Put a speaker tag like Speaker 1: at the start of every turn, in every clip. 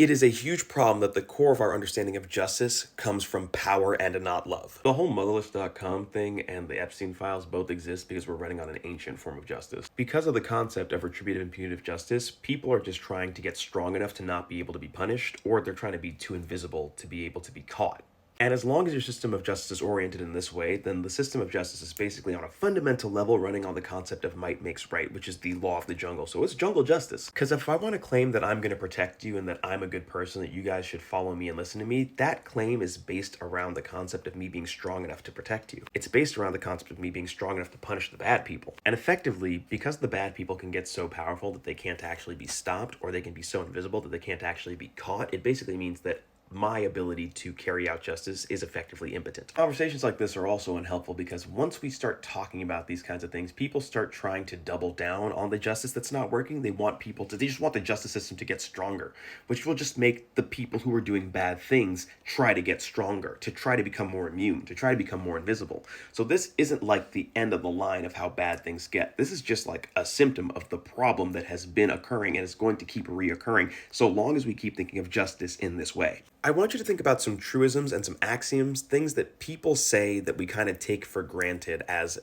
Speaker 1: It is a huge problem that the core of our understanding of justice comes from power and not love. The whole motherless.com thing and the Epstein files both exist because we're running on an ancient form of justice. Because of the concept of retributive and punitive justice, people are just trying to get strong enough to not be able to be punished, or they're trying to be too invisible to be able to be caught. And as long as your system of justice is oriented in this way, then the system of justice is basically on a fundamental level running on the concept of might makes right, which is the law of the jungle. So it's jungle justice. Because if I want to claim that I'm going to protect you and that I'm a good person, that you guys should follow me and listen to me, that claim is based around the concept of me being strong enough to protect you. It's based around the concept of me being strong enough to punish the bad people. And effectively, because the bad people can get so powerful that they can't actually be stopped, or they can be so invisible that they can't actually be caught, it basically means that my ability to carry out justice is effectively impotent. Conversations like this are also unhelpful because once we start talking about these kinds of things, people start trying to double down on the justice that's not working. They just want the justice system to get stronger, which will just make the people who are doing bad things try to get stronger, to try to become more immune, to try to become more invisible. So this isn't like the end of the line of how bad things get. This is just like a symptom of the problem that has been occurring and is going to keep reoccurring so long as we keep thinking of justice in this way. I want you to think about some truisms and some axioms, things that people say that we kind of take for granted as,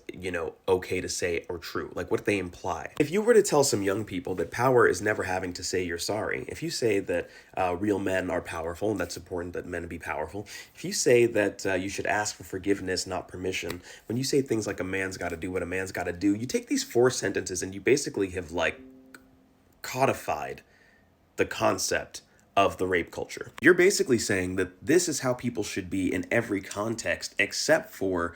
Speaker 1: okay to say or true, like what they imply. If you were to tell some young people that power is never having to say you're sorry, if you say that real men are powerful and that's important that men be powerful, if you say that you should ask for forgiveness, not permission, when you say things like a man's got to do what a man's got to do, you take these 4 sentences and you basically have codified the concept of the rape culture. You're basically saying that this is how people should be in every context except for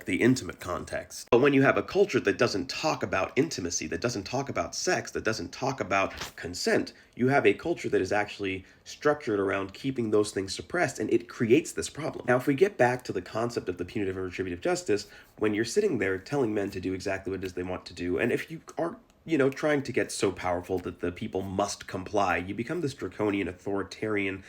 Speaker 1: the intimate context. But when you have a culture that doesn't talk about intimacy, that doesn't talk about sex, that doesn't talk about consent, you have a culture that is actually structured around keeping those things suppressed, and it creates this problem. Now, if we get back to the concept of the punitive and retributive justice, when you're sitting there telling men to do exactly what it is they want to do, and if you are trying to get so powerful that the people must comply, you become this draconian authoritarian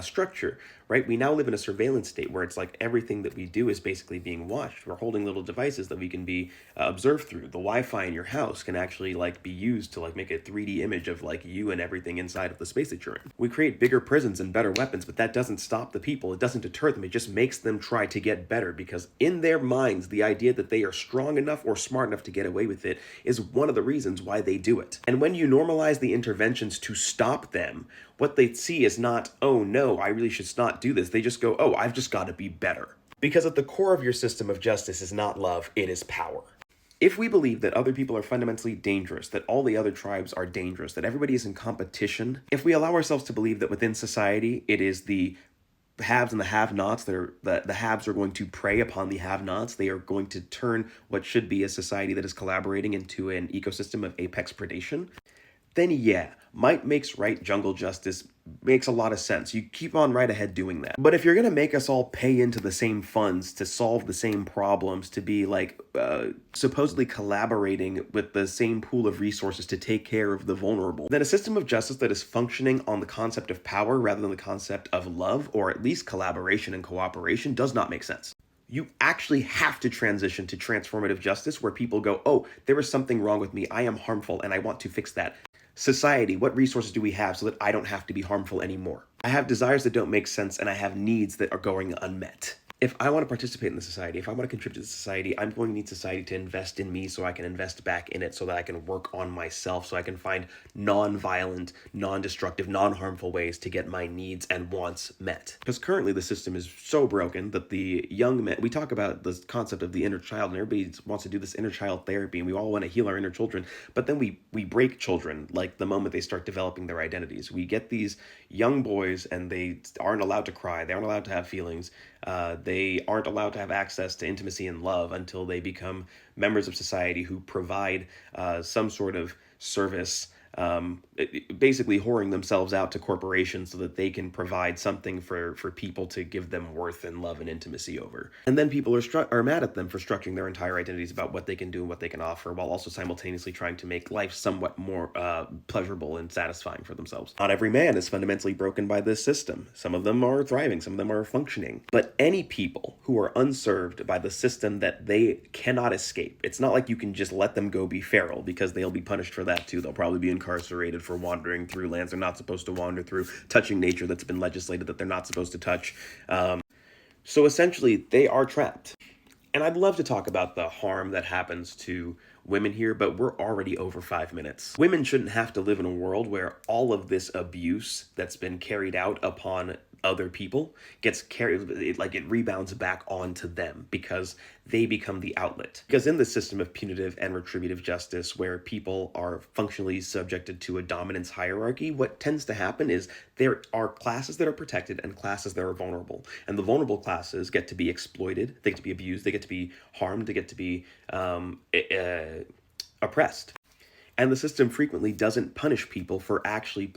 Speaker 1: structure, right? We now live in a surveillance state where it's like everything that we do is basically being watched. We're holding little devices that we can be observed through. The Wi-Fi in your house can actually be used to make a 3D image of you and everything inside of the space that you're in. We create bigger prisons and better weapons, but that doesn't stop the people. It doesn't deter them. It just makes them try to get better because in their minds, the idea that they are strong enough or smart enough to get away with it is one of the reasons why they do it. And when you normalize the interventions to stop them, what they see is not, oh no, I really should not do this. They just go, oh, I've just got to be better. Because at the core of your system of justice is not love, it is power. If we believe that other people are fundamentally dangerous, that all the other tribes are dangerous, that everybody is in competition, if we allow ourselves to believe that within society it is the haves and the have-nots, the haves are going to prey upon the have-nots, they are going to turn what should be a society that is collaborating into an ecosystem of apex predation, then yeah, might makes right jungle justice makes a lot of sense. You keep on right ahead doing that. But if you're going to make us all pay into the same funds to solve the same problems, to be supposedly collaborating with the same pool of resources to take care of the vulnerable, then a system of justice that is functioning on the concept of power rather than the concept of love, or at least collaboration and cooperation, does not make sense. You actually have to transition to transformative justice where people go, oh, there is something wrong with me. I am harmful and I want to fix that. Society, what resources do we have so that I don't have to be harmful anymore? I have desires that don't make sense and I have needs that are going unmet. If I want to participate in the society, if I want to contribute to society, I'm going to need society to invest in me so I can invest back in it so that I can work on myself, so I can find non-violent, non-destructive, non-harmful ways to get my needs and wants met. Because currently the system is so broken that the young men, we talk about the concept of the inner child, and everybody wants to do this inner child therapy, and we all want to heal our inner children, but then we break children the moment they start developing their identities. We get these young boys and they aren't allowed to cry, they aren't allowed to have feelings, they aren't allowed to have access to intimacy and love until they become members of society who provide some sort of service, basically whoring themselves out to corporations so that they can provide something for people to give them worth and love and intimacy over. And then people are mad at them for structuring their entire identities about what they can do and what they can offer, while also simultaneously trying to make life somewhat more pleasurable and satisfying for themselves. Not every man is fundamentally broken by this system. Some of them are thriving, some of them are functioning. But any people who are unserved by the system that they cannot escape, it's not like you can just let them go be feral, because they'll be punished for that too. They'll probably be incarcerated incarcerated for wandering through lands they're not supposed to wander through, touching nature that's been legislated that they're not supposed to touch. So essentially, they are trapped. And I'd love to talk about the harm that happens to women here, but we're already over 5 minutes. Women shouldn't have to live in a world where all of this abuse that's been carried out upon other people gets carried, it rebounds back onto them because they become the outlet. Because in the system of punitive and retributive justice, where people are functionally subjected to a dominance hierarchy, what tends to happen is there are classes that are protected and classes that are vulnerable. And the vulnerable classes get to be exploited, they get to be abused, they get to be harmed, they get to be oppressed. And the system frequently doesn't punish people for actually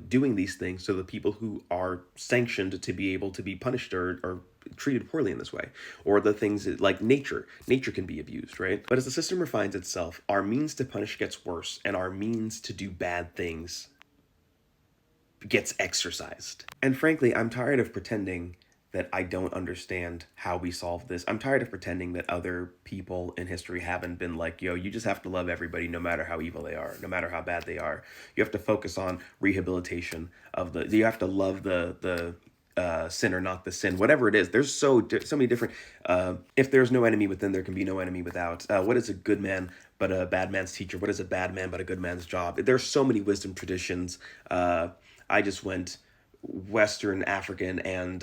Speaker 1: doing these things. So the people who are sanctioned to be able to be punished or treated poorly in this way, or the things like nature can be abused, right? But as the system refines itself, our means to punish gets worse, and our means to do bad things gets exercised. And frankly, I'm tired of pretending that I don't understand how we solve this. I'm tired of pretending that other people in history haven't been like, yo, you just have to love everybody no matter how evil they are, no matter how bad they are. You have to focus on rehabilitation you have to love the sinner, not the sin, whatever it is. There's so many different, if there's no enemy within, there can be no enemy without. What is a good man but a bad man's teacher? What is a bad man but a good man's job? There's so many wisdom traditions. I just went Western, African, and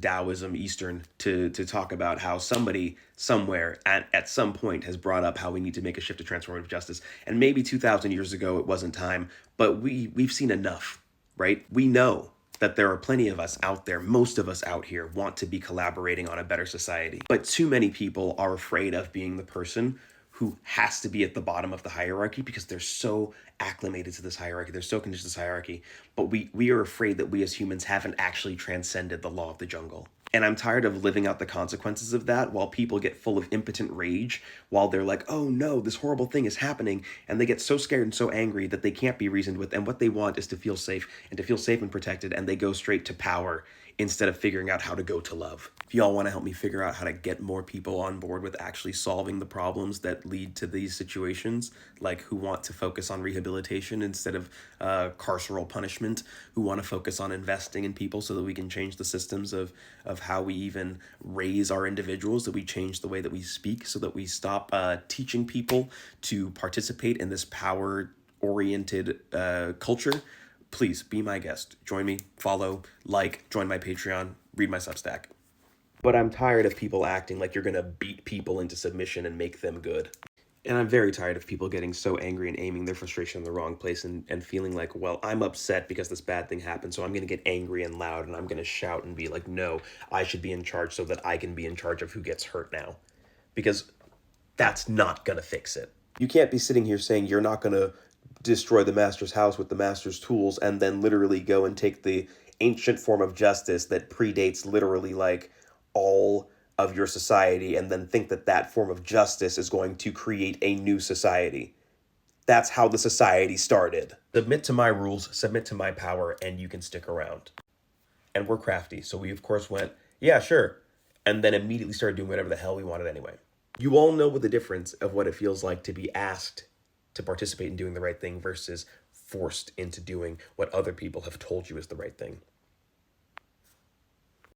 Speaker 1: Taoism, Eastern, to talk about how somebody somewhere at some point has brought up how we need to make a shift to transformative justice. And maybe 2,000 years ago it wasn't time, but we've seen enough, right? We know that there are plenty of us out there, most of us out here want to be collaborating on a better society. But too many people are afraid of being the person who has to be at the bottom of the hierarchy because they're so acclimated to this hierarchy. They're so conditioned to this hierarchy. But we are afraid that we as humans haven't actually transcended the law of the jungle. And I'm tired of living out the consequences of that while people get full of impotent rage, while they're like, oh no, this horrible thing is happening. And they get so scared and so angry that they can't be reasoned with. And what they want is to feel safe and protected. And they go straight to power instead of figuring out how to go to love. If y'all want to help me figure out how to get more people on board with actually solving the problems that lead to these situations, like who want to focus on rehabilitation instead of carceral punishment, who want to focus on investing in people so that we can change the systems of how we even raise our individuals, that we change the way that we speak so that we stop teaching people to participate in this power-oriented culture, please be my guest. Join me, follow, join my Patreon, read my Substack. But I'm tired of people acting like you're going to beat people into submission and make them good. And I'm very tired of people getting so angry and aiming their frustration in the wrong place and feeling like, well, I'm upset because this bad thing happened, so I'm going to get angry and loud and I'm going to shout and be like, no, I should be in charge so that I can be in charge of who gets hurt now. Because that's not going to fix it. You can't be sitting here saying you're not going to destroy the master's house with the master's tools and then literally go and take the ancient form of justice that predates literally all of your society and then think that that form of justice is going to create a new society. That's how the society started. Submit to my rules, submit to my power, and you can stick around. And we're crafty, so we of course went, yeah, sure, and then immediately started doing whatever the hell we wanted anyway. You all know what the difference of what it feels like to be asked to participate in doing the right thing versus forced into doing what other people have told you is the right thing.